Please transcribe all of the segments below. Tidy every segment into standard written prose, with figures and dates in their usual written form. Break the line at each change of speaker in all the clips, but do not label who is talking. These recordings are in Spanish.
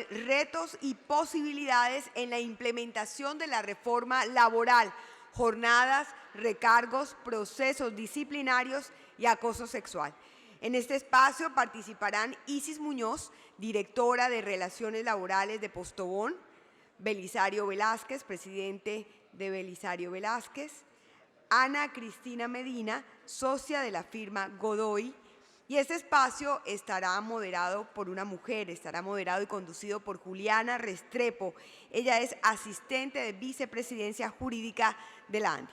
retos y posibilidades en la implementación de la reforma laboral, jornadas, recargos, procesos disciplinarios y acoso sexual. En este espacio participarán Isis Muñoz, directora de Relaciones Laborales de Postobón, Belisario Velázquez, presidente de Belisario Velázquez, Ana Cristina Medina, socia de la firma Godoy, y este espacio estará moderado por una mujer, estará moderado y conducido por Juliana Restrepo. Ella es asistente de vicepresidencia jurídica de la ANDI.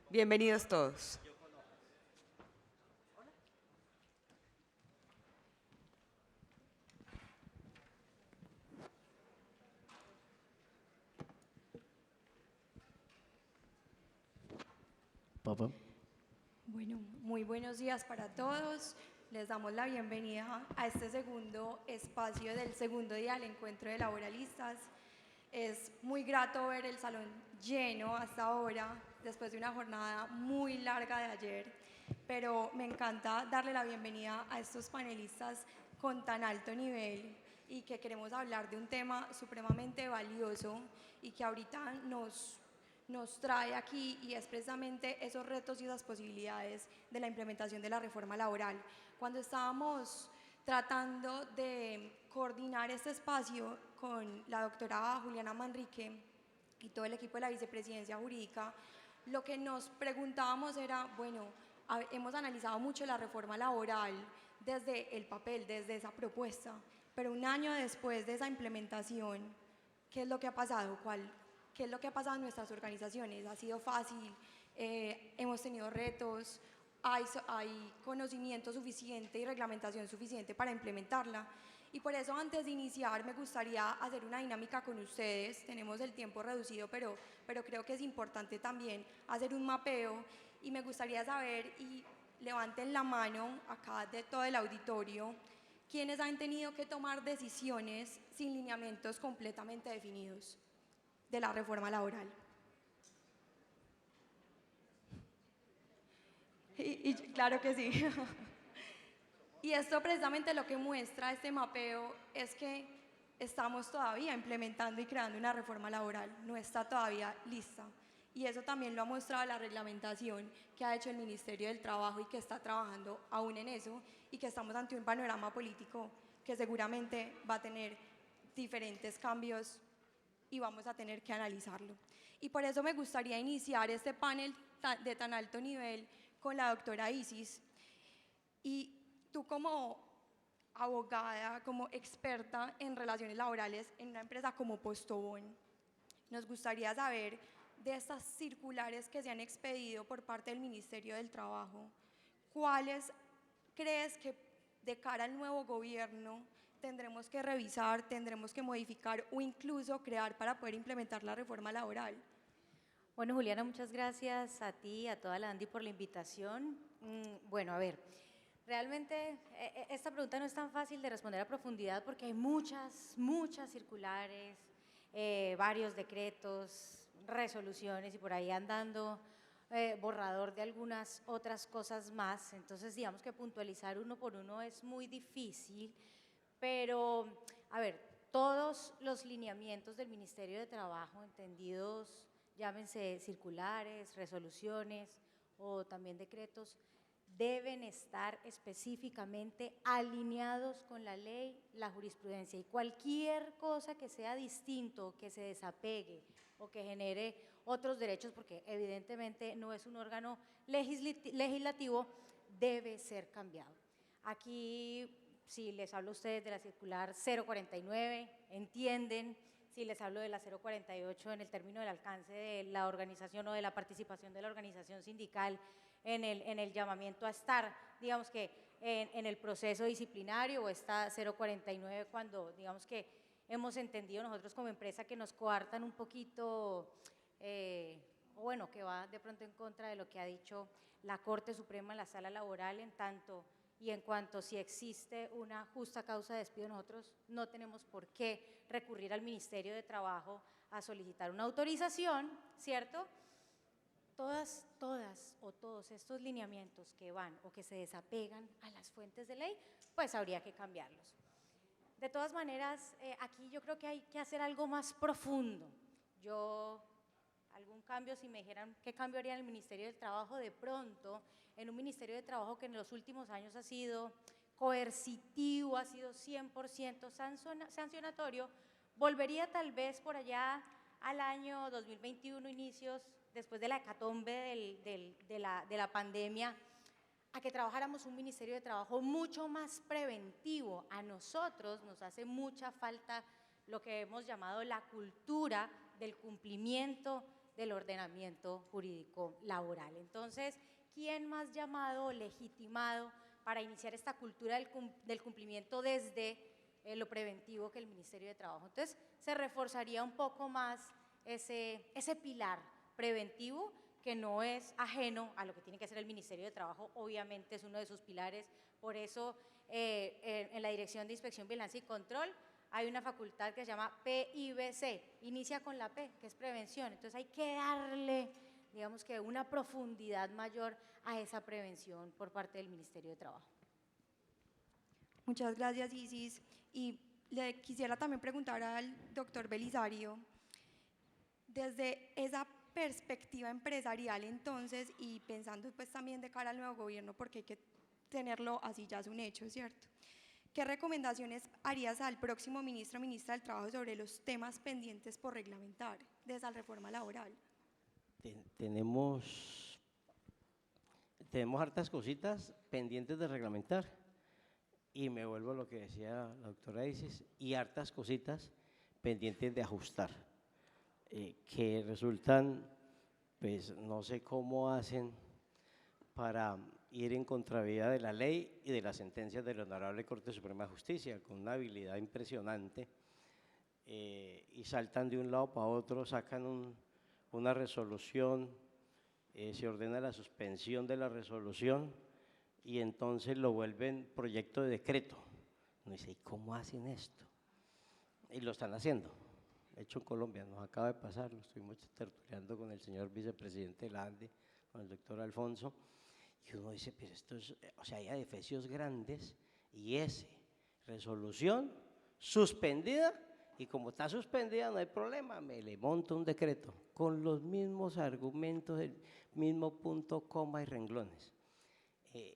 Bienvenidos todos.
Papá.
Bueno, muy buenos días para todos. Les damos la bienvenida a este segundo espacio del segundo día del encuentro de laboralistas. Es muy grato ver el salón lleno hasta ahora, después de una jornada muy larga de ayer, pero me encanta darle la bienvenida a estos panelistas con tan alto nivel y que queremos hablar de un tema supremamente valioso y que ahorita nos trae aquí, y es precisamente esos retos y esas posibilidades de la implementación de la reforma laboral. Cuando estábamos tratando de coordinar este espacio con la doctora Juliana Manrique y todo el equipo de la vicepresidencia jurídica, lo que nos preguntábamos era, bueno, hemos analizado mucho la reforma laboral desde el papel, desde esa propuesta, pero un año después de esa implementación, ¿qué es lo que ha pasado? ¿Qué es lo que ha pasado en nuestras organizaciones? ¿Ha sido fácil? ¿Hemos tenido retos? ¿Hay conocimiento suficiente y reglamentación suficiente para implementarla? Y por eso, antes de iniciar, me gustaría hacer una dinámica con ustedes. Tenemos el tiempo reducido, pero creo que es importante también hacer un mapeo, y me gustaría saber, y levanten la mano acá de todo el auditorio, ¿quiénes han tenido que tomar decisiones sin lineamientos completamente definidos de la reforma laboral? Claro que sí. Y esto precisamente lo que muestra este mapeo es que estamos todavía implementando y creando una reforma laboral, no está todavía lista. Y eso también lo ha mostrado la reglamentación que ha hecho el Ministerio del Trabajo, y que está trabajando aún en eso, y que estamos ante un panorama político que seguramente va a tener diferentes cambios y vamos a tener que analizarlo. Y por eso me gustaría iniciar este panel de tan alto nivel con la doctora Isis. Y tú, como abogada, como experta en relaciones laborales en una empresa como Postobón, nos gustaría saber de estas circulares que se han expedido por parte del Ministerio del Trabajo, ¿cuáles crees que de cara al nuevo gobierno tendremos que revisar, tendremos que modificar o incluso crear para poder implementar la reforma laboral?
Bueno, Juliana, muchas gracias a ti y a toda la ANDI por la invitación. Bueno, a ver, realmente esta pregunta no es tan fácil de responder a profundidad, porque hay muchas circulares, varios decretos, resoluciones, y por ahí andando borrador de algunas otras cosas más. Entonces, digamos que puntualizar uno por uno es muy difícil, pero, a ver, todos los lineamientos del Ministerio de Trabajo, entendidos, llámense circulares, resoluciones o también decretos, deben estar específicamente alineados con la ley, la jurisprudencia, y cualquier cosa que sea distinto, que se desapegue o que genere otros derechos, porque evidentemente no es un órgano legislativo, debe ser cambiado. Aquí, si les hablo a ustedes de la circular 049, entienden. Si les hablo de la 048 en el término del alcance de la organización o de la participación de la organización sindical en el llamamiento a estar, digamos que en el proceso disciplinario, o esta 049 cuando, digamos que hemos entendido nosotros como empresa que nos coartan un poquito, o bueno, que va de pronto en contra de lo que ha dicho la Corte Suprema en la sala laboral, en tanto y en cuanto si existe una justa causa de despido, nosotros no tenemos por qué recurrir al Ministerio de Trabajo a solicitar una autorización, ¿cierto? Todas o todos estos lineamientos que van o que se desapegan a las fuentes de ley, pues habría que cambiarlos. De todas maneras, aquí yo creo que hay que hacer algo más profundo. Algún cambio, si me dijeran qué cambio haría en el Ministerio del Trabajo, de pronto, en un Ministerio de Trabajo que en los últimos años ha sido coercitivo, ha sido 100% sancionatorio, volvería tal vez por allá al año 2021, inicios, después de la hecatombe de la pandemia, a que trabajáramos un Ministerio de Trabajo mucho más preventivo. A nosotros nos hace mucha falta lo que hemos llamado la cultura del cumplimiento del ordenamiento jurídico laboral. Entonces, ¿quién más llamado o legitimado para iniciar esta cultura del cumplimiento desde lo preventivo que el Ministerio de Trabajo? Entonces, se reforzaría un poco más ese pilar preventivo, que no es ajeno a lo que tiene que hacer el Ministerio de Trabajo, obviamente es uno de sus pilares. Por eso, en la Dirección de Inspección, Vigilancia y Control hay una facultad que se llama PIBC, inicia con la P, que es prevención. Entonces hay que darle, digamos que una profundidad mayor a esa prevención por parte del Ministerio de Trabajo.
Muchas gracias, Isis. Y le quisiera también preguntar al doctor Belisario, desde esa perspectiva empresarial entonces, y pensando pues también de cara al nuevo gobierno, porque hay que tenerlo así, ya es un hecho, ¿cierto? ¿Qué recomendaciones harías al próximo ministro o ministra del Trabajo sobre los temas pendientes por reglamentar de esa reforma laboral?
Tenemos hartas cositas pendientes de reglamentar, y me vuelvo a lo que decía la doctora Isis, y hartas cositas pendientes de ajustar, que resultan, pues no sé cómo hacen para ir en contravía de la ley y de las sentencias de la Honorable Corte Suprema de Justicia, con una habilidad impresionante, y saltan de un lado para otro, sacan una resolución, se ordena la suspensión de la resolución y entonces lo vuelven proyecto de decreto. Uno dice, ¿y cómo hacen esto? Y lo están haciendo. Hecho en Colombia, nos acaba de pasar, lo estuvimos tertuliando con el señor vicepresidente de la ANDE, con el doctor Alfonso, y uno dice, pero esto es, o sea, hay adefesios grandes, y resolución suspendida, y como está suspendida no hay problema, me le monto un decreto, con los mismos argumentos, el mismo punto, coma y renglones.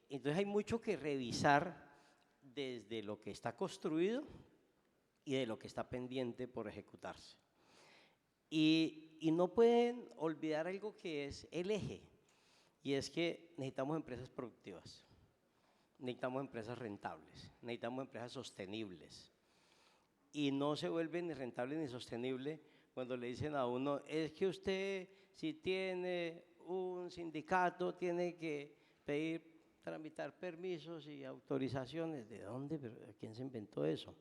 Entonces hay mucho que revisar desde lo que está construido y de lo que está pendiente por ejecutarse. Y no pueden olvidar algo que es el eje, y es que necesitamos empresas productivas, necesitamos empresas rentables, necesitamos empresas sostenibles, y no se vuelve ni rentable ni sostenible cuando le dicen a uno, es que usted si tiene un sindicato tiene que tramitar permisos y autorizaciones. ¿De dónde? ¿Quién se inventó eso?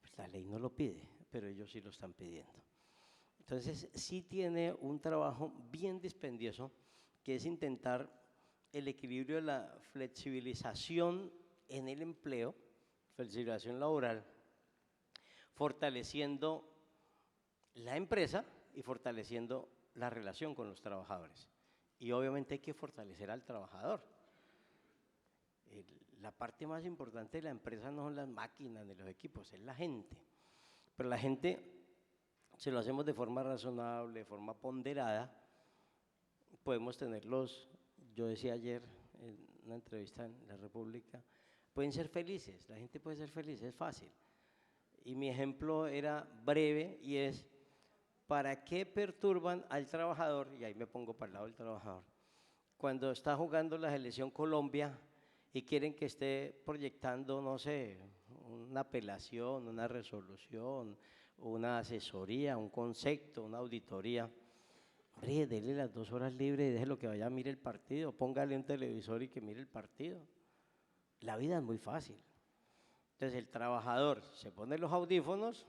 Pues la ley no lo pide, pero ellos sí lo están pidiendo. Entonces, sí tiene un trabajo bien dispendioso, que es intentar el equilibrio de la flexibilización en el empleo, flexibilización laboral, fortaleciendo la empresa y fortaleciendo la relación con los trabajadores. Y obviamente hay que fortalecer al trabajador. La parte más importante de la empresa no son las máquinas ni los equipos, es la gente. Pero la gente, si lo hacemos de forma razonable, de forma ponderada, podemos tenerlos, yo decía ayer en una entrevista en La República, pueden ser felices, la gente puede ser feliz, es fácil. Y mi ejemplo era breve y es, ¿para qué perturban al trabajador? Y ahí me pongo para el lado del trabajador. Cuando está jugando la selección Colombia y quieren que esté proyectando, no sé, una apelación, una resolución, una asesoría, un concepto, una auditoría, hombre, dele las 2 horas libres y déjelo que vaya a mirar el partido, póngale un televisor y que mire el partido. La vida es muy fácil. Entonces el trabajador se pone los audífonos,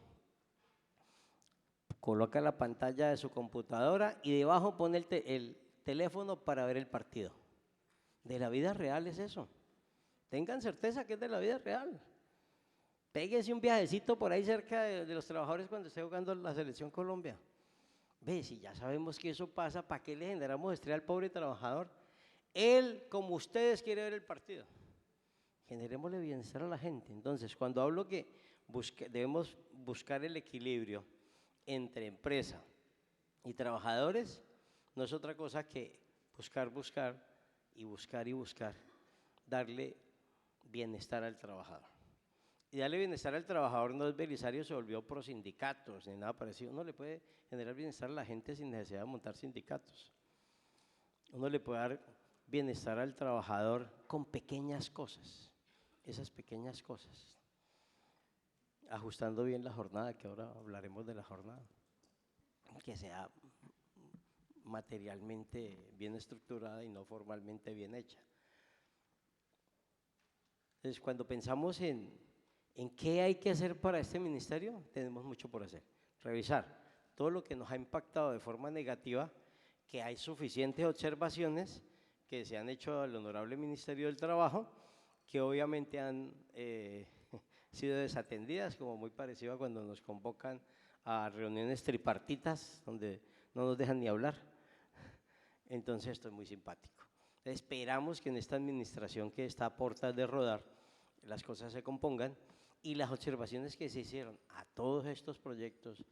coloca la pantalla de su computadora y debajo pone el teléfono para ver el partido. De la vida real es eso. Tengan certeza que es de la vida real. péguese un viajecito por ahí cerca de los trabajadores cuando esté jugando la Selección Colombia. Ve, si ya sabemos que eso pasa, ¿para qué le generamos estrés al pobre trabajador? Él, como ustedes, quiere ver el partido. Generémosle bienestar a la gente. Entonces, cuando hablo que debemos buscar el equilibrio entre empresa y trabajadores, no es otra cosa que buscar y buscar, darle bienestar al trabajador. Y darle bienestar al trabajador no es Belisario se volvió pro sindicatos ni nada parecido. Uno le puede generar bienestar a la gente sin necesidad de montar sindicatos. Uno le puede dar bienestar al trabajador con pequeñas cosas, esas pequeñas cosas, ajustando bien la jornada, que ahora hablaremos de la jornada, que sea materialmente bien estructurada y no formalmente bien hecha. Entonces, cuando pensamos en qué hay que hacer para este ministerio, tenemos mucho por hacer. Revisar todo lo que nos ha impactado de forma negativa, que hay suficientes observaciones que se han hecho al Honorable Ministerio del Trabajo, que obviamente han sido desatendidas, como muy parecido a cuando nos convocan a reuniones tripartitas, donde no nos dejan ni hablar. Entonces esto es muy simpático. Esperamos que en esta administración que está a puertas de rodar, las cosas se compongan y las observaciones que se hicieron a todos estos proyectos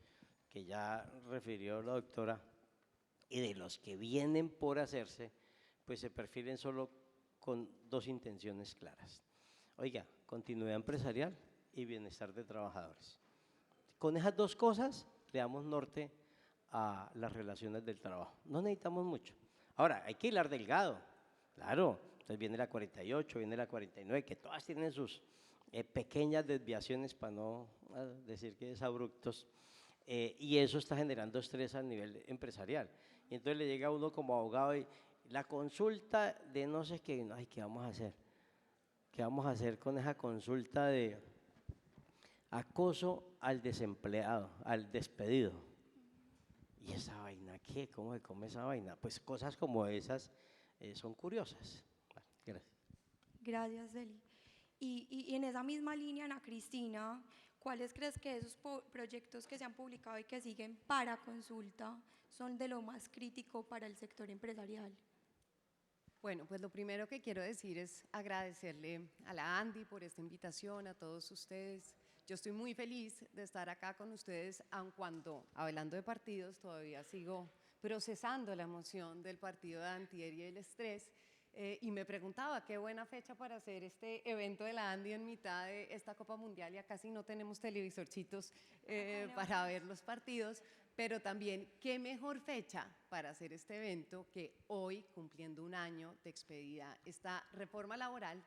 que ya refirió la doctora y de los que vienen por hacerse, pues se perfilen solo con dos intenciones claras. Oiga, continuidad empresarial y bienestar de trabajadores. Con esas dos cosas le damos norte a las relaciones del trabajo. No necesitamos mucho. Ahora, hay que hilar delgado, claro. Entonces viene la 48, viene la 49, que todas tienen sus pequeñas desviaciones, para no decir que es abruptos, y eso está generando estrés a nivel empresarial. Y entonces le llega a uno como abogado y la consulta de no sé qué, ay, ¿qué vamos a hacer? ¿Qué vamos a hacer con esa consulta de acoso al desempleado, al despedido? ¿Y esa vaina qué? ¿Cómo se come esa vaina? Pues cosas como esas son curiosas. Bueno, gracias.
Gracias, Deli. Y en esa misma línea, Ana Cristina, ¿cuáles crees que esos proyectos que se han publicado y que siguen para consulta son de lo más crítico para el sector empresarial?
Bueno, pues lo primero que quiero decir es agradecerle a la Andy por esta invitación, a todos ustedes. Yo estoy muy feliz de estar acá con ustedes, aun cuando, hablando de partidos, todavía sigo procesando la emoción del partido de antier y el estrés. Y me preguntaba qué buena fecha para hacer este evento de la Andy en mitad de esta Copa Mundial. Ya casi no tenemos televisorcitos para ver los partidos, pero también qué mejor fecha para hacer este evento que hoy, cumpliendo un año de expedida esta reforma laboral,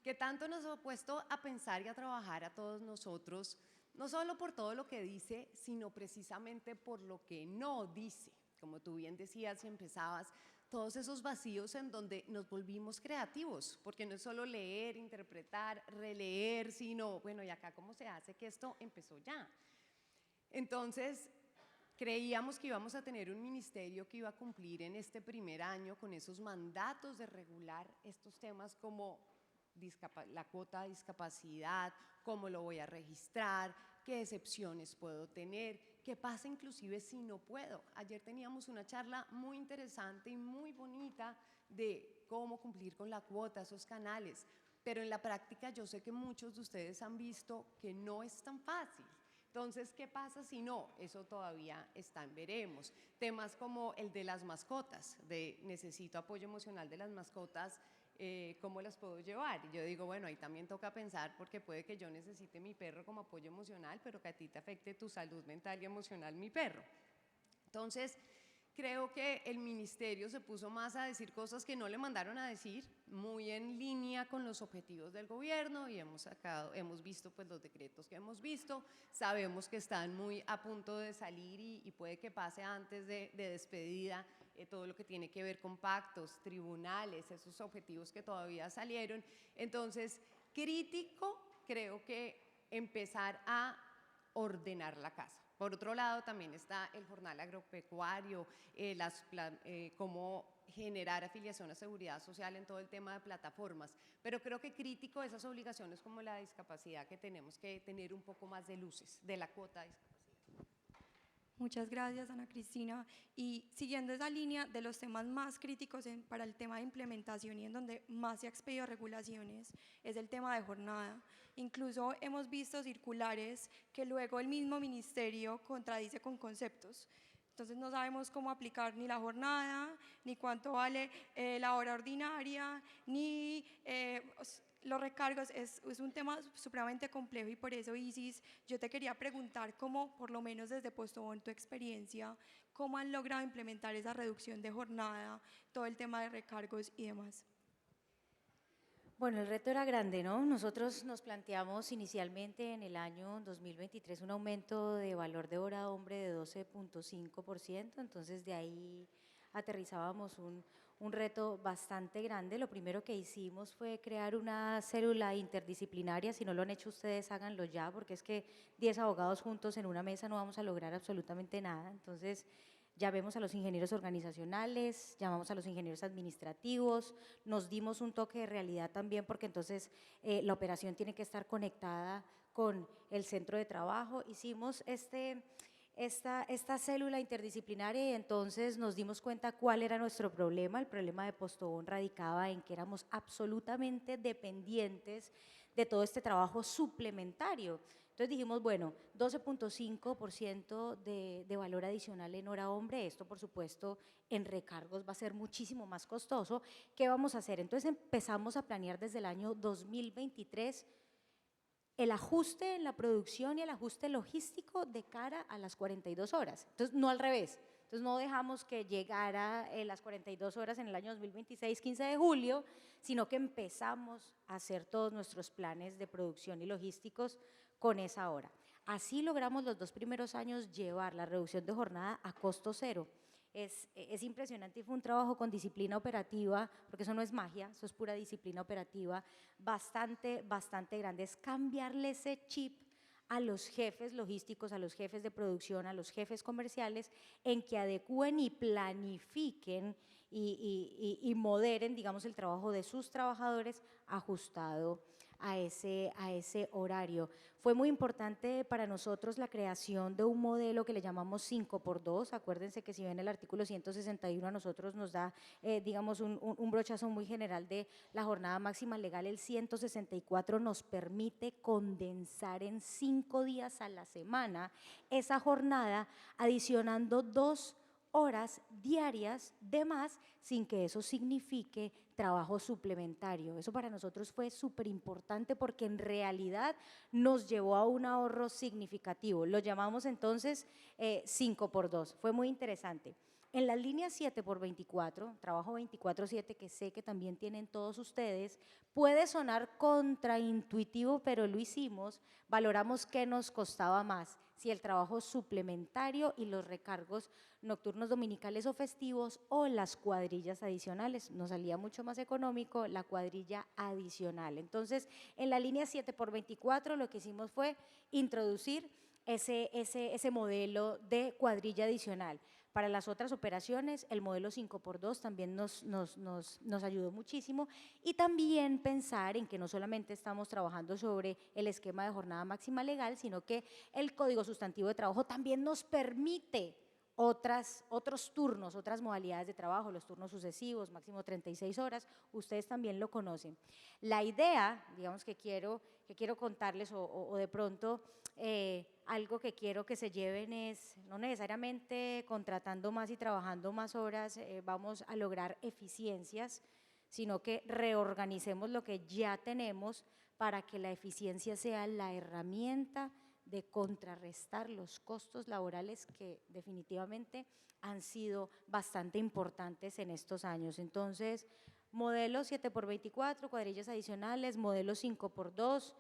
que tanto nos ha puesto a pensar y a trabajar a todos nosotros, no solo por todo lo que dice, sino precisamente por lo que no dice. Como tú bien decías y empezabas, todos esos vacíos en donde nos volvimos creativos, porque no es solo leer, interpretar, releer, sino, bueno, ¿y acá cómo se hace que esto empezó ya? Entonces, creíamos que íbamos a tener un ministerio que iba a cumplir en este primer año con esos mandatos de regular estos temas como la cuota de discapacidad, cómo lo voy a registrar, qué excepciones puedo tener, qué pasa inclusive si no puedo. Ayer teníamos una charla muy interesante y muy bonita de cómo cumplir con la cuota, esos canales, pero en la práctica yo sé que muchos de ustedes han visto que no es tan fácil. Entonces, ¿qué pasa si no? Eso todavía está en veremos. Temas como el de las mascotas, de necesito apoyo emocional de las mascotas, ¿cómo las puedo llevar? Y yo digo, bueno, ahí también toca pensar porque puede que yo necesite mi perro como apoyo emocional, pero que a ti te afecte tu salud mental y emocional mi perro. Entonces, creo que el ministerio se puso más a decir cosas que no le mandaron a decir, muy en línea con los objetivos del gobierno, y hemos visto pues los decretos que hemos visto, sabemos que están muy a punto de salir y puede que pase antes de despedida, todo lo que tiene que ver con pactos, tribunales, esos objetivos que todavía salieron. Entonces, crítico creo que empezar a ordenar la casa. Por otro lado, también está el jornal agropecuario, cómo generar afiliación a seguridad social en todo el tema de plataformas, pero creo que crítico esas obligaciones como la discapacidad, que tenemos que tener un poco más de luces de la cuota de discapacidad.
Muchas gracias, Ana Cristina. Y siguiendo esa línea de los temas más críticos para el tema de implementación y en donde más se ha expedido regulaciones, es el tema de jornada. Incluso hemos visto circulares que luego el mismo ministerio contradice con conceptos. Entonces no sabemos cómo aplicar ni la jornada, ni cuánto vale la hora ordinaria, ni los recargos. Es un tema supremamente complejo y por eso, Isis, yo te quería preguntar cómo, por lo menos desde Postobón, tu experiencia, cómo han logrado implementar esa reducción de jornada, todo el tema de recargos y demás.
Bueno, el reto era grande, ¿no? Nosotros nos planteamos inicialmente en el año 2023 un aumento de valor de hora hombre de 12.5%, entonces de ahí aterrizábamos un reto bastante grande. Lo primero que hicimos fue crear una célula interdisciplinaria. Si no lo han hecho ustedes, háganlo ya, porque es que 10 abogados juntos en una mesa no vamos a lograr absolutamente nada. Entonces, llamemos a los ingenieros organizacionales, llamamos a los ingenieros administrativos, nos dimos un toque de realidad también, porque entonces la operación tiene que estar conectada con el centro de trabajo. Hicimos esta célula interdisciplinaria y entonces nos dimos cuenta cuál era nuestro problema. El problema de Postobón radicaba en que éramos absolutamente dependientes de todo este trabajo suplementario. Entonces dijimos, bueno, 12.5% de valor adicional en hora hombre, esto por supuesto en recargos va a ser muchísimo más costoso. ¿Qué vamos a hacer? Entonces empezamos a planear desde el año 2023 el ajuste en la producción y el ajuste logístico de cara a las 42 horas. Entonces, no al revés. Entonces, no dejamos que llegara las 42 horas en el año 2026, 15 de julio, sino que empezamos a hacer todos nuestros planes de producción y logísticos con esa hora. Así logramos los 2 primeros años llevar la reducción de jornada a costo cero. Es impresionante y fue un trabajo con disciplina operativa, porque eso no es magia, eso es pura disciplina operativa, bastante grande. Es cambiarle ese chip a los jefes logísticos, a los jefes de producción, a los jefes comerciales, en que adecúen y planifiquen y moderen, digamos, el trabajo de sus trabajadores ajustado a ese horario. Fue muy importante para nosotros la creación de un modelo que le llamamos 5x2. Acuérdense que si ven el artículo 161 a nosotros nos da, digamos, un brochazo muy general de la jornada máxima legal. El 164 nos permite condensar en 5 días a la semana esa jornada, adicionando 2 horas diarias de más sin que eso signifique trabajo suplementario. Eso para nosotros fue súper importante porque en realidad nos llevó a un ahorro significativo. Lo llamamos entonces 5x2. Fue muy interesante. En la línea 7x24, trabajo 24/7, que sé que también tienen todos ustedes, puede sonar contraintuitivo, pero lo hicimos. Valoramos qué nos costaba más, si el trabajo suplementario y los recargos nocturnos, dominicales o festivos, o las cuadrillas adicionales. Nos salía mucho más económico la cuadrilla adicional. Entonces, en la línea 7x24 lo que hicimos fue introducir ese modelo de cuadrilla adicional. Para las otras operaciones, el modelo 5x2 también nos ayudó muchísimo, y también pensar en que no solamente estamos trabajando sobre el esquema de jornada máxima legal, sino que el Código Sustantivo de Trabajo también nos permite otros turnos, otras modalidades de trabajo, los turnos sucesivos, máximo 36 horas, ustedes también lo conocen. La idea, digamos, que quiero contarles, o de pronto algo que quiero que se lleven es, no necesariamente contratando más y trabajando más horas vamos a lograr eficiencias, sino que reorganicemos lo que ya tenemos para que la eficiencia sea la herramienta de contrarrestar los costos laborales que definitivamente han sido bastante importantes en estos años. Entonces, modelo 7x24, cuadrillas adicionales, modelo 5x2,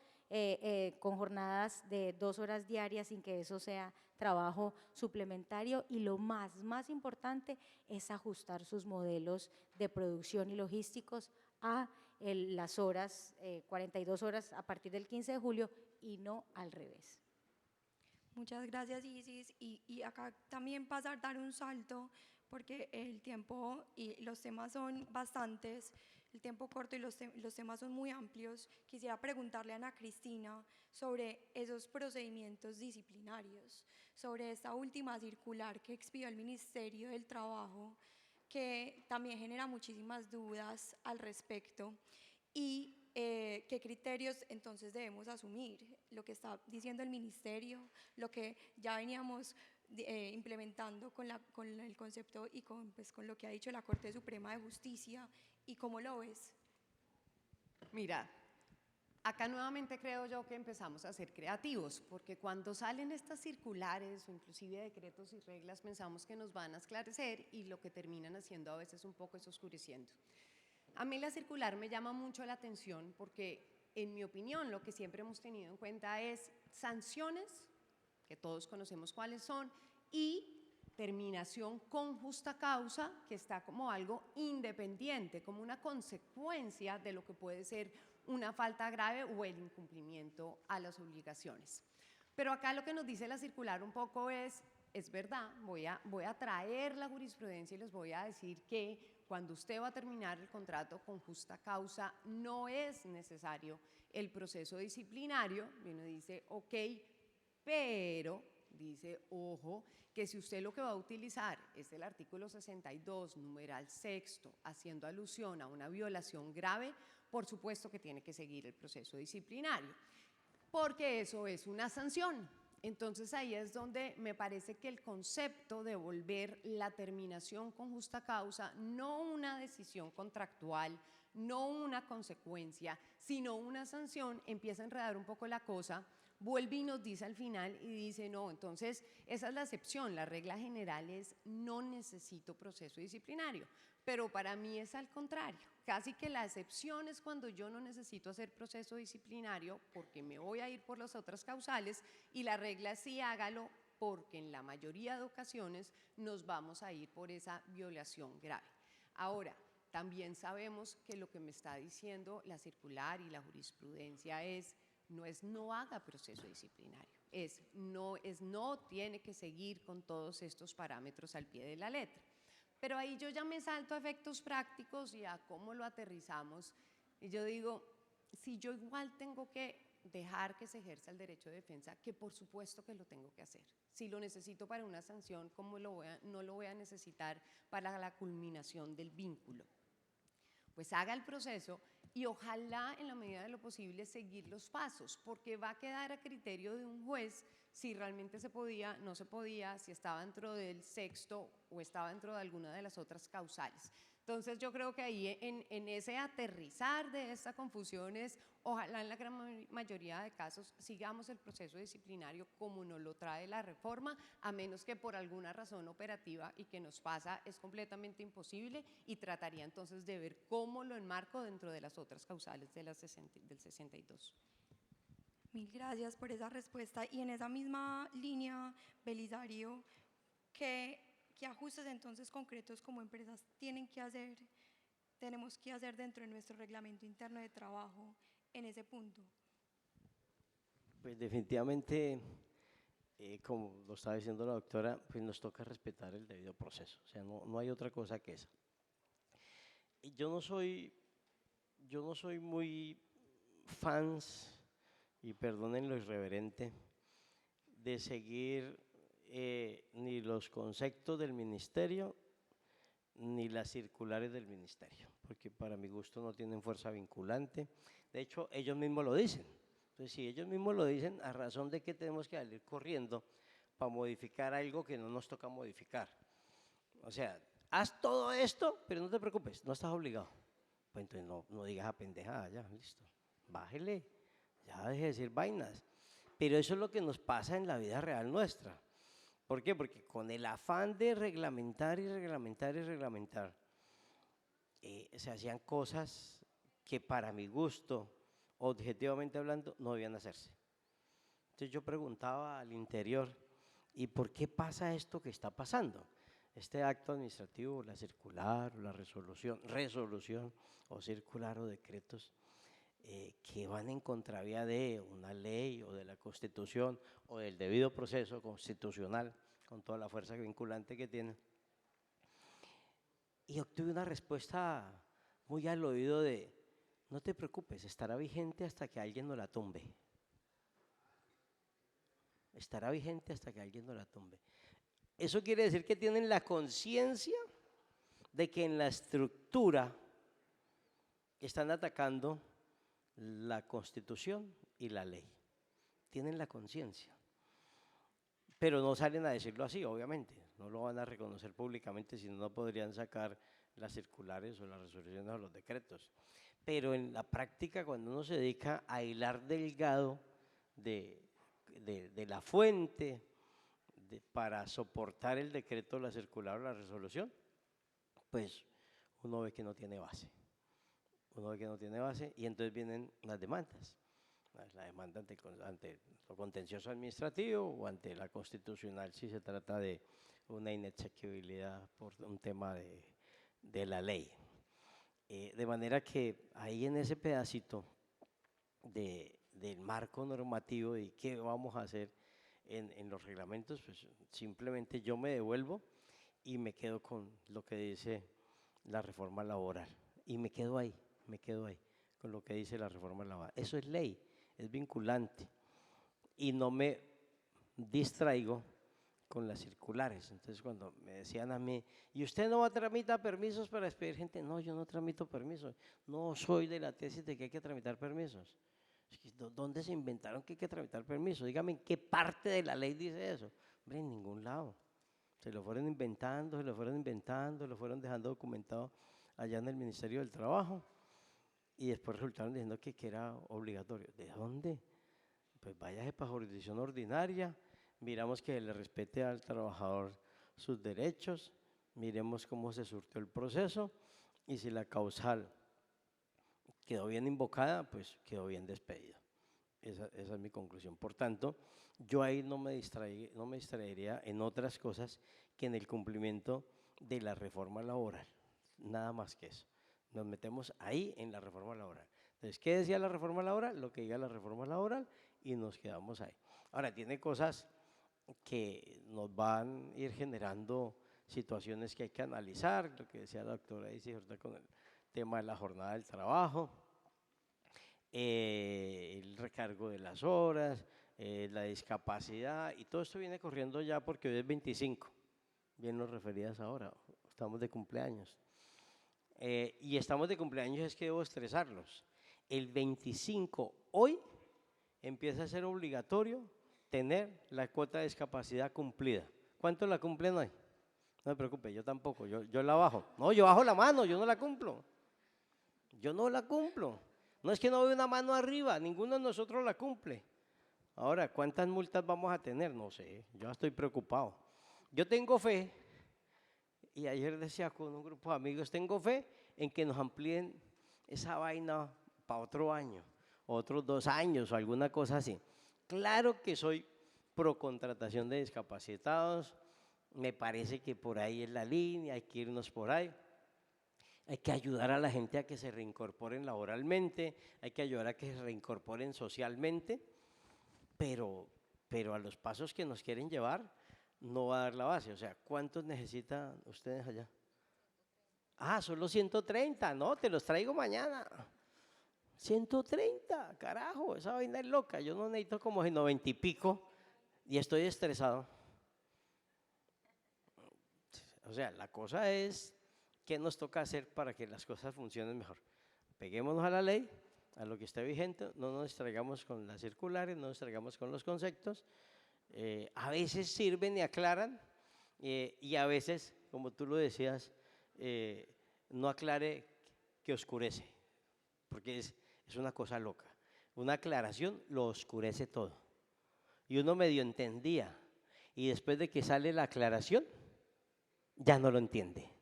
con jornadas de 2 horas diarias sin que eso sea trabajo suplementario, y lo más importante es ajustar sus modelos de producción y logísticos a las horas, 42 horas a partir del 15 de julio y no al revés.
Muchas gracias, Isis. Y acá también pasar, dar un salto, porque el tiempo y los temas son bastantes, el tiempo corto y los temas son muy amplios. Quisiera preguntarle a Ana Cristina sobre esos procedimientos disciplinarios, sobre esta última circular que expidió el Ministerio del Trabajo, que también genera muchísimas dudas al respecto. Y qué criterios entonces debemos asumir, lo que está diciendo el ministerio, lo que ya veníamos implementando con el concepto y pues, con lo que ha dicho la Corte Suprema de Justicia, y cómo lo ves.
Mira, acá nuevamente creo yo que empezamos a ser creativos, porque cuando salen estas circulares o inclusive decretos y reglas pensamos que nos van a esclarecer y lo que terminan haciendo a veces un poco es oscureciendo. A mí la circular me llama mucho la atención porque, en mi opinión, lo que siempre hemos tenido en cuenta es sanciones, que todos conocemos cuáles son, y terminación con justa causa, que está como algo independiente, como una consecuencia de lo que puede ser una falta grave o el incumplimiento a las obligaciones. Pero acá lo que nos dice la circular un poco es verdad, voy a traer la jurisprudencia y les voy a decir que cuando usted va a terminar el contrato con justa causa no es necesario el proceso disciplinario. Y uno dice, ok, pero dice, ojo, que si usted lo que va a utilizar es el artículo 62, numeral sexto, haciendo alusión a una violación grave, por supuesto que tiene que seguir el proceso disciplinario, porque eso es una sanción. Entonces ahí es donde me parece que el concepto de volver la terminación con justa causa, no una decisión contractual, no una consecuencia, sino una sanción, empieza a enredar un poco la cosa. Vuelve y nos dice al final y dice, no, entonces esa es la excepción, la regla general es no necesito proceso disciplinario, pero para mí es al contrario, casi que la excepción es cuando yo no necesito hacer proceso disciplinario porque me voy a ir por las otras causales, y la regla es sí hágalo porque en la mayoría de ocasiones nos vamos a ir por esa violación grave. Ahora, también sabemos que lo que me está diciendo la circular y la jurisprudencia no haga proceso disciplinario, no tiene que seguir con todos estos parámetros al pie de la letra. Pero ahí yo ya me salto a efectos prácticos y a cómo lo aterrizamos, y yo digo, si yo igual tengo que dejar que se ejerza el derecho de defensa, que por supuesto que lo tengo que hacer. Si lo necesito para una sanción, ¿cómo no lo voy a necesitar para la culminación del vínculo? Pues haga el proceso y ojalá en la medida de lo posible seguir los pasos, porque va a quedar a criterio de un juez si realmente se podía, no se podía, si estaba dentro del sexto o estaba dentro de alguna de las otras causales. Entonces yo creo que ahí en ese aterrizar de esta confusión es, ojalá en la gran mayoría de casos sigamos el proceso disciplinario como nos lo trae la reforma, a menos que por alguna razón operativa y que nos pasa es completamente imposible, y trataría entonces de ver cómo lo enmarco dentro de las otras causales de del 62.
Mil gracias por esa respuesta. Y en esa misma línea, Belisario, ¿qué ajustes entonces concretos como empresas tenemos que hacer dentro de nuestro reglamento interno de trabajo en ese punto?
Pues definitivamente, como lo estaba diciendo la doctora, pues nos toca respetar el debido proceso, o sea, no hay otra cosa que esa. Y yo no soy muy fans, y perdonen lo irreverente, de seguir ni los conceptos del ministerio ni las circulares del ministerio, porque para mi gusto no tienen fuerza vinculante. De hecho, ellos mismos lo dicen. Entonces, si ellos mismos lo dicen, ¿a razón de qué tenemos que salir corriendo para modificar algo que no nos toca modificar? O sea, haz todo esto, pero no te preocupes, no estás obligado. Pues entonces no digas a pendejada, ya, listo, bájele, ya deje de decir vainas. Pero eso es lo que nos pasa en la vida real nuestra. ¿Por qué? Porque con el afán de reglamentar y reglamentar y reglamentar, se hacían cosas que para mi gusto, objetivamente hablando, no debían hacerse. Entonces yo preguntaba al interior, ¿y por qué pasa esto que está pasando? Este acto administrativo, la circular, la resolución o circular o decretos, que van en contravía de una ley o de la Constitución o del debido proceso constitucional con toda la fuerza vinculante que tiene. Y obtuve una respuesta muy al oído de: no te preocupes, estará vigente hasta que alguien nos la tumbe. Estará vigente hasta que alguien nos la tumbe. Eso quiere decir que tienen la conciencia de que en la estructura están atacando la Constitución y la ley. Tienen la conciencia. Pero no salen a decirlo así, obviamente. No lo van a reconocer públicamente, si no, no podrían sacar las circulares o las resoluciones o los decretos. Pero en la práctica, cuando uno se dedica a hilar delgado de la fuente para soportar el decreto, la circular o la resolución, pues uno ve que no tiene base. Uno ve que no tiene base y entonces vienen las demandas. La demanda ante lo contencioso administrativo o ante la constitucional si se trata de una inexequibilidad por un tema de la ley. De manera que ahí en ese pedacito del marco normativo y qué vamos a hacer en los reglamentos, pues simplemente yo me devuelvo y me quedo con lo que dice la reforma laboral. Y me quedo ahí con lo que dice la reforma laboral. Eso es ley, es vinculante. Y no me distraigo con las circulares. Entonces, cuando me decían a mí: ¿y usted no tramita permisos para despedir gente? No, yo no tramito permisos. No soy de la tesis de que hay que tramitar permisos. ¿Dónde se inventaron que hay que tramitar permisos? Dígame, ¿en qué parte de la ley dice eso? Hombre, en ningún lado. Se lo fueron inventando, lo fueron dejando documentado allá en el Ministerio del Trabajo y después resultaron diciendo que era obligatorio. ¿De dónde? Pues váyase para jurisdicción ordinaria, miramos que le respete al trabajador sus derechos, miremos cómo se surtió el proceso y si la causal quedó bien invocada, pues quedó bien despedido. Esa es mi conclusión. Por tanto, yo ahí no me distraería en otras cosas que en el cumplimiento de la reforma laboral, nada más que eso. Nos metemos ahí en la reforma laboral. Entonces, ¿qué decía la reforma laboral? Lo que diga la reforma laboral y nos quedamos ahí. Ahora, tiene cosas que nos van a ir generando situaciones que hay que analizar, lo que decía la doctora Isis ahorita con el tema de la jornada del trabajo, el recargo de las horas, la discapacidad, y todo esto viene corriendo ya porque hoy es 25, bien nos referías ahora, estamos de cumpleaños. Y estamos de cumpleaños, es que debo estresarlos. El 25, hoy, empieza a ser obligatorio tener la cuota de discapacidad cumplida. ¿Cuánto la cumplen hoy? No me preocupe, yo tampoco, yo la bajo. No, yo bajo la mano, yo no la cumplo. Yo no la cumplo. No es que no veo una mano arriba, ninguno de nosotros la cumple. Ahora, ¿cuántas multas vamos a tener? No sé, yo estoy preocupado. Yo tengo fe, y ayer decía con un grupo de amigos, tengo fe en que nos amplíen esa vaina para otro año, otros 2 años o alguna cosa así. Claro que soy pro contratación de discapacitados, me parece que por ahí es la línea, hay que irnos por ahí. Hay que ayudar a la gente a que se reincorporen laboralmente, hay que ayudar a que se reincorporen socialmente, pero a los pasos que nos quieren llevar no va a dar la base. O sea, ¿cuántos necesitan ustedes allá? Ah, solo 130, no, te los traigo mañana. 130, carajo, esa vaina es loca. Yo no necesito como 90 y pico y estoy estresado. O sea, la cosa es qué nos toca hacer para que las cosas funcionen mejor. Peguémonos a la ley, a lo que esté vigente, no nos distraigamos con las circulares, no nos distraigamos con los conceptos. A veces sirven y aclaran y a veces, como tú lo decías, no aclare que oscurece, porque es una cosa loca. Una aclaración lo oscurece todo. Y uno medio entendía y después de que sale la aclaración, ya no lo entiende.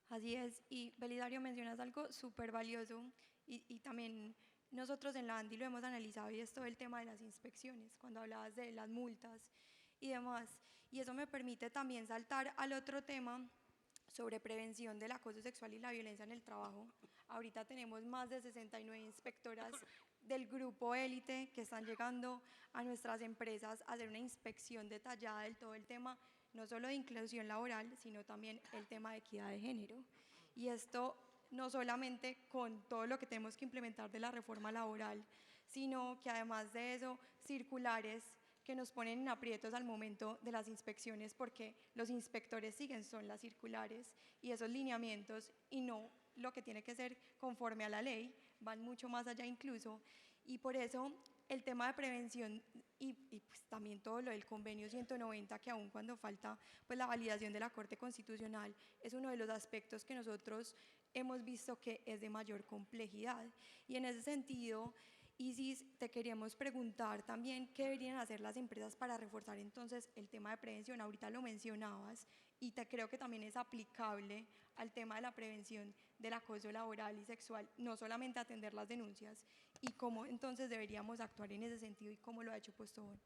Así es, y Belisario, mencionas algo súper valioso y también nosotros en la ANDI lo hemos analizado y es todo el tema de las inspecciones, cuando hablabas de las multas y demás. Y eso me permite también saltar al otro tema sobre prevención del acoso sexual y la violencia en el trabajo. Ahorita tenemos más de 69 inspectoras del grupo élite que están llegando a nuestras empresas a hacer una inspección detallada del todo el tema, no solo de inclusión laboral, sino también el tema de equidad de género. Y esto no solamente con todo lo que tenemos que implementar de la reforma laboral, sino que además de eso, circulares que nos ponen en aprietos al momento de las inspecciones, porque los inspectores siguen son las circulares y esos lineamientos, y no lo que tiene que ser conforme a la ley, van mucho más allá incluso, y por eso el tema de prevención y pues también todo lo del convenio 190, que aún cuando falta pues la validación de la Corte Constitucional, es uno de los aspectos que nosotros hemos visto que es de mayor complejidad. Y en ese sentido, Isis, te queríamos preguntar también qué deberían hacer las empresas para reforzar entonces el tema de prevención. Ahorita lo mencionabas y creo que también es aplicable al tema de la prevención del acoso laboral y sexual, no solamente atender las denuncias, y cómo entonces deberíamos actuar en ese sentido y cómo lo ha hecho Postobón.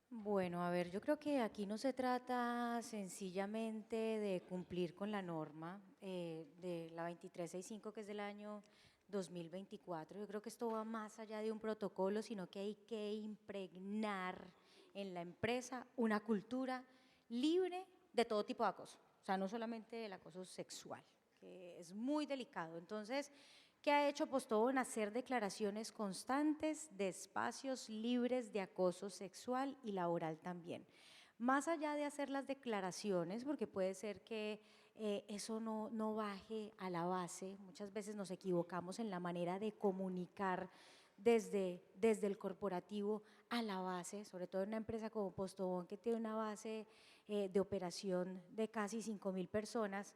Bueno, a ver, yo creo que aquí no se trata sencillamente de cumplir con la norma de la 2365, que es del año 2024. Yo creo que esto va más allá de un protocolo, sino que hay que impregnar en la empresa una cultura libre de todo tipo de acoso, o sea, no solamente el acoso sexual, que es muy delicado. Entonces, ¿qué ha hecho Postobón? Hacer declaraciones constantes de espacios libres de acoso sexual y laboral también. Más allá de hacer las declaraciones, porque puede ser que eso no baje a la base, muchas veces nos equivocamos en la manera de comunicar desde el corporativo a la base, sobre todo en una empresa como Postobón, que tiene una base de operación de casi 5.000 personas.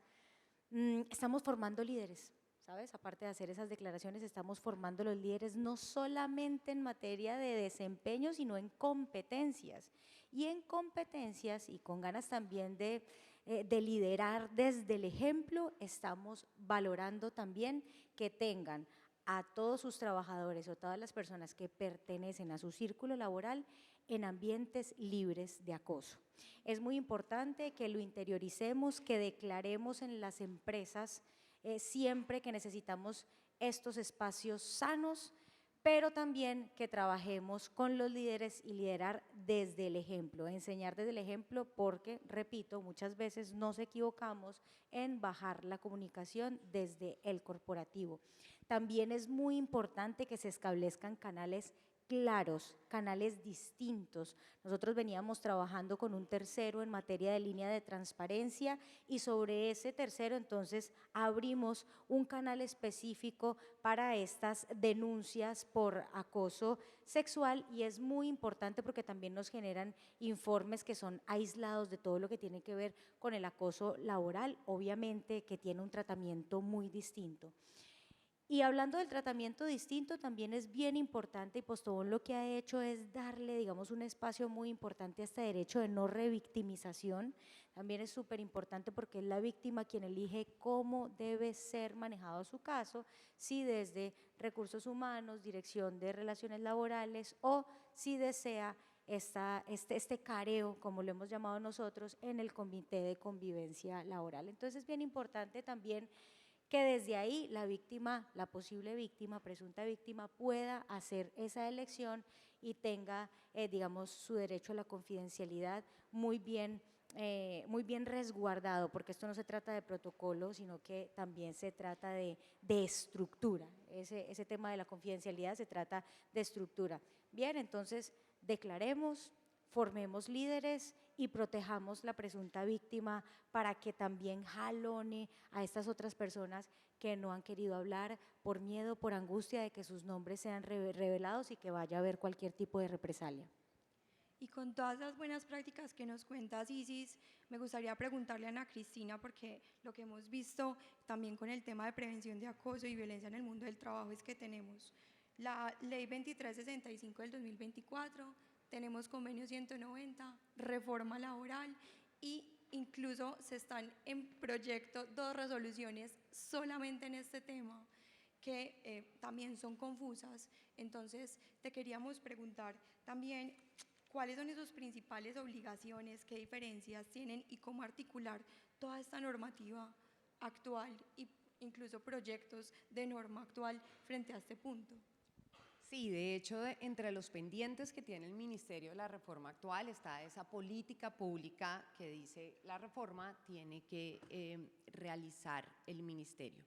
Estamos formando líderes, ¿sabes? Aparte de hacer esas declaraciones, estamos formando los líderes no solamente en materia de desempeño, sino en competencias. Y en competencias y con ganas también de liderar desde el ejemplo, estamos valorando también que tengan a todos sus trabajadores o todas las personas que pertenecen a su círculo laboral en ambientes libres de acoso. Es muy importante que lo interioricemos, que declaremos en las empresas siempre que necesitamos estos espacios sanos, pero también que trabajemos con los líderes y liderar desde el ejemplo, enseñar desde el ejemplo, porque, repito, muchas veces nos equivocamos en bajar la comunicación desde el corporativo. También es muy importante que se establezcan canales claros, canales distintos. Nosotros veníamos trabajando con un tercero en materia de línea de transparencia y sobre ese tercero entonces abrimos un canal específico para estas denuncias por acoso sexual, y es muy importante porque también nos generan informes que son aislados de todo lo que tiene que ver con el acoso laboral, obviamente que tiene un tratamiento muy distinto. Y hablando del tratamiento distinto, también es bien importante, y Postobón lo que ha hecho es darle, digamos, un espacio muy importante a este derecho de no revictimización. También es súper importante porque es la víctima quien elige cómo debe ser manejado su caso, si desde recursos humanos, dirección de relaciones laborales, o si desea este careo, como lo hemos llamado nosotros, en el comité de convivencia laboral. Entonces es bien importante también que desde ahí la víctima, la posible víctima, presunta víctima, pueda hacer esa elección y tenga, digamos, su derecho a la confidencialidad muy bien resguardado, porque esto no se trata de protocolo, sino que también se trata de estructura. Ese tema de la confidencialidad se trata de estructura. Bien, entonces declaremos, formemos líderes y protejamos la presunta víctima para que también jalone a estas otras personas que no han querido hablar por miedo, por angustia de que sus nombres sean revelados y que vaya a haber cualquier tipo de represalia.
Y con todas las buenas prácticas que nos cuentas, Isis, me gustaría preguntarle a Ana Cristina, porque lo que hemos visto también con el tema de prevención de acoso y violencia en el mundo del trabajo es que tenemos la Ley 2365 del 2024, tenemos convenio 190, reforma laboral, y incluso se están en proyecto 2 resoluciones solamente en este tema que también son confusas. Entonces, te queríamos preguntar también, ¿cuáles son sus principales obligaciones? ¿Qué diferencias tienen? Y cómo articular toda esta normativa actual e incluso proyectos de norma actual frente a este punto?
Sí, de hecho, entre los pendientes que tiene el Ministerio de la reforma actual está esa política pública que dice la reforma tiene que realizar el Ministerio.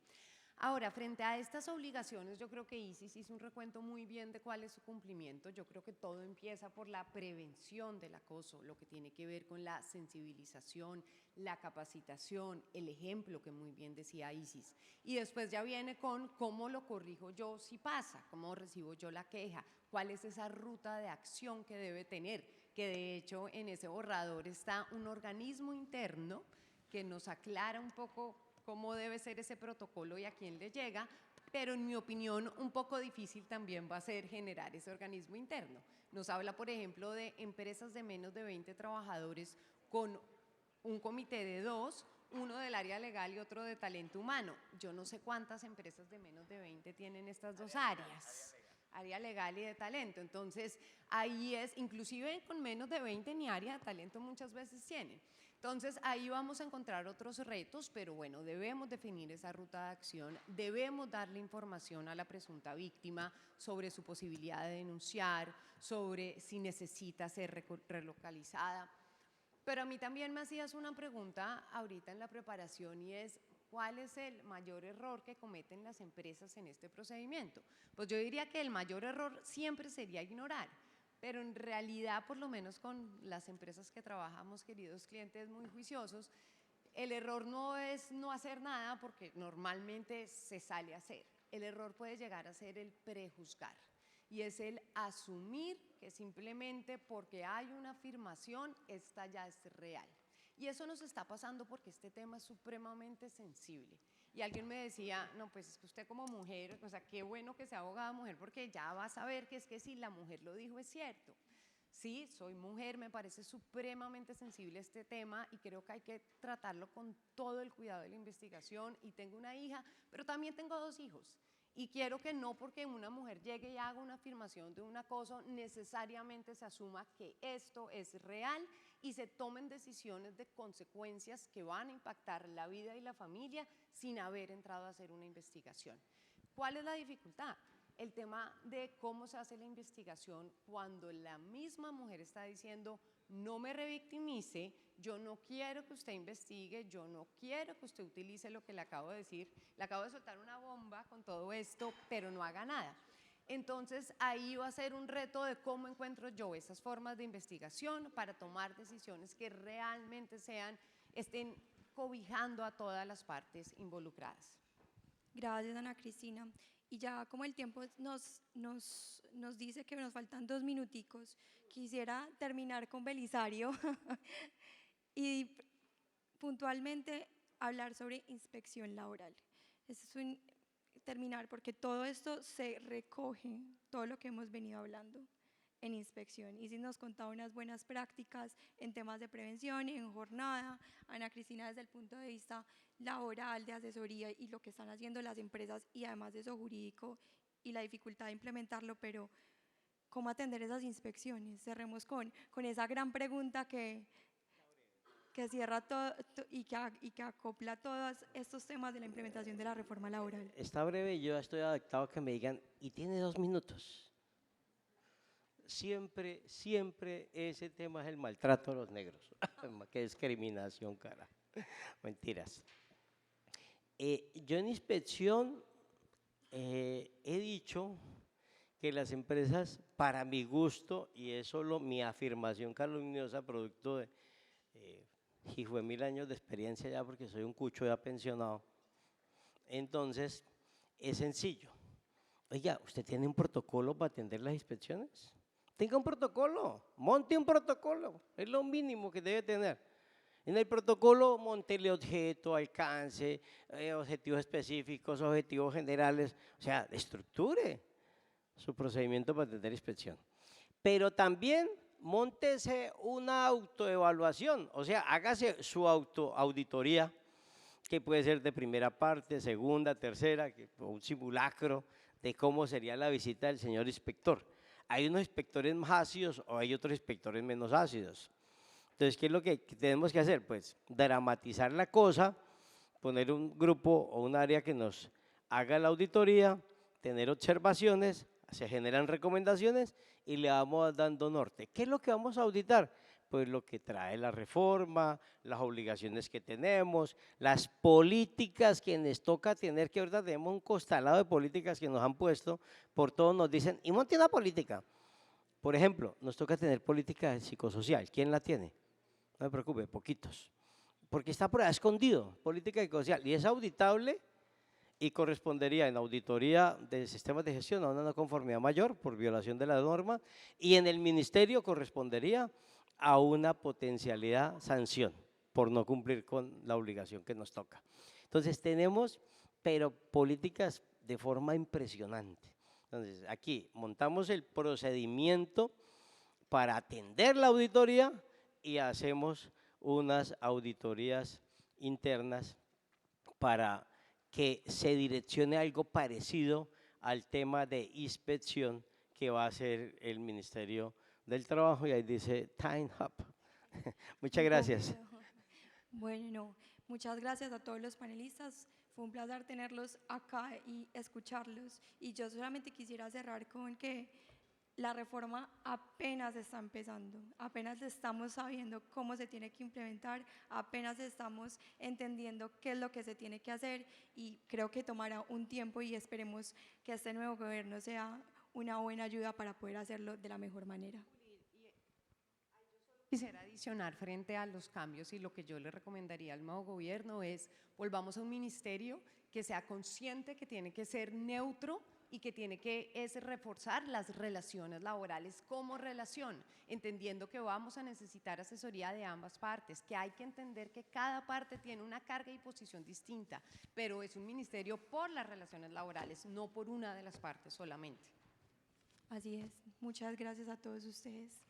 Ahora, frente a estas obligaciones, yo creo que Isis hizo un recuento muy bien de cuál es su cumplimiento. Yo creo que todo empieza por la prevención del acoso, lo que tiene que ver con la sensibilización, la capacitación, el ejemplo que muy bien decía Isis. Y después ya viene con cómo lo corrijo yo si pasa, cómo recibo yo la queja, cuál es esa ruta de acción que debe tener, que de hecho en ese borrador está un organismo interno que nos aclara un poco cómo debe ser ese protocolo y a quién le llega, pero en mi opinión un poco difícil también va a ser generar ese organismo interno. Nos habla, por ejemplo, de empresas de menos de 20 trabajadores con un comité de 2, uno del área legal y otro de talento humano. Yo no sé cuántas empresas de menos de 20 tienen estas dos áreas, área legal y de talento. Entonces, ahí es, inclusive con menos de 20 ni área de talento muchas veces tienen. Entonces, ahí vamos a encontrar otros retos, pero bueno, debemos definir esa ruta de acción, debemos darle información a la presunta víctima sobre su posibilidad de denunciar, sobre si necesita ser relocalizada. Pero a mí también me hacías una pregunta ahorita en la preparación y es, ¿cuál es el mayor error que cometen las empresas en este procedimiento? Pues yo diría que el mayor error siempre sería ignorar. Pero en realidad, por lo menos con las empresas que trabajamos, queridos clientes muy juiciosos, el error no es no hacer nada porque normalmente se sale a hacer. El error puede llegar a ser el prejuzgar y es el asumir que simplemente porque hay una afirmación, esta ya es real. Y eso nos está pasando porque este tema es supremamente sensible. Y alguien me decía, no, pues es que usted como mujer, o sea, qué bueno que sea abogada mujer porque ya va a saber que es que si la mujer lo dijo es cierto. Sí, soy mujer, me parece supremamente sensible este tema y creo que hay que tratarlo con todo el cuidado de la investigación. Y tengo una hija, pero también tengo 2 hijos. Y quiero que no porque una mujer llegue y haga una afirmación de un acoso, necesariamente se asuma que esto es real y se tomen decisiones de consecuencias que van a impactar la vida y la familia sin haber entrado a hacer una investigación. ¿Cuál es la dificultad? El tema de cómo se hace la investigación cuando la misma mujer está diciendo no me revictimice, yo no quiero que usted investigue, yo no quiero que usted utilice lo que le acabo de decir, le acabo de soltar una bomba con todo esto, pero no haga nada. Entonces ahí va a ser un reto de cómo encuentro yo esas formas de investigación para tomar decisiones que realmente estén cobijando a todas las partes involucradas.
Gracias, Ana Cristina. Y ya como el tiempo nos dice que nos faltan 2 minuticos, quisiera terminar con Belisario y puntualmente hablar sobre inspección laboral. Este es terminar porque todo esto se recoge, todo lo que hemos venido hablando en inspección. Y si nos contaba unas buenas prácticas en temas de prevención, en jornada, Ana Cristina desde el punto de vista laboral, de asesoría y lo que están haciendo las empresas y además de eso jurídico y la dificultad de implementarlo, pero ¿cómo atender esas inspecciones? Cerremos con esa gran pregunta que cierra todo y que acopla todos estos temas de la implementación de la reforma laboral.
Está breve, yo estoy adaptado a que me digan, y tiene 2 minutos. Siempre ese tema es el maltrato a los negros. Qué discriminación, cara. Mentiras. Yo en inspección he dicho que las empresas, para mi gusto, y es solo mi afirmación calumniosa, producto de hijo de 1000 años de experiencia ya, porque soy un cucho ya pensionado, entonces es sencillo. Oiga, ¿usted tiene un protocolo para atender las inspecciones? Tenga un protocolo, monte un protocolo, es lo mínimo que debe tener. En el protocolo, montele objeto, alcance, objetivos específicos, objetivos generales, o sea, estructure su procedimiento para atender inspección. Pero también móntese una autoevaluación, o sea, hágase su autoauditoría, que puede ser de primera parte, segunda, tercera, o un simulacro de cómo sería la visita del señor inspector. Hay unos inspectores más ácidos o hay otros inspectores menos ácidos. Entonces, ¿qué es lo que tenemos que hacer? Pues dramatizar la cosa, poner un grupo o un área que nos haga la auditoría, tener observaciones, se generan recomendaciones y le vamos dando norte. ¿Qué es lo que vamos a auditar? Pues lo que trae la reforma, las obligaciones que tenemos, las políticas que nos toca tener, que ahorita tenemos un costalado de políticas que nos han puesto, por todos nos dicen, y monte una política. Por ejemplo, nos toca tener política psicosocial. ¿Quién la tiene? No me preocupe, poquitos. Porque está por ahí escondido, política psicosocial, y es auditable y correspondería en auditoría de sistemas de gestión a una no conformidad mayor por violación de la norma, y en el ministerio correspondería a una potencialidad sanción por no cumplir con la obligación que nos toca. Entonces tenemos, pero políticas de forma impresionante. Entonces aquí montamos el procedimiento para atender la auditoría y hacemos unas auditorías internas para que se direccione algo parecido al tema de inspección que va a hacer el Ministerio del Trabajo, y ahí dice Time Up. Muchas gracias.
Bueno, muchas gracias a todos los panelistas. Fue un placer tenerlos acá y escucharlos. Y yo solamente quisiera cerrar con que la reforma apenas está empezando, apenas estamos sabiendo cómo se tiene que implementar, apenas estamos entendiendo qué es lo que se tiene que hacer, y creo que tomará un tiempo y esperemos que este nuevo gobierno sea una buena ayuda para poder hacerlo de la mejor manera.
Quisiera adicionar frente a los cambios, y lo que yo le recomendaría al nuevo gobierno es volvamos a un ministerio que sea consciente que tiene que ser neutro y que tiene que reforzar las relaciones laborales como relación, entendiendo que vamos a necesitar asesoría de ambas partes, que hay que entender que cada parte tiene una carga y posición distinta, pero es un ministerio por las relaciones laborales, no por una de las partes solamente.
Así es. Muchas gracias a todos ustedes.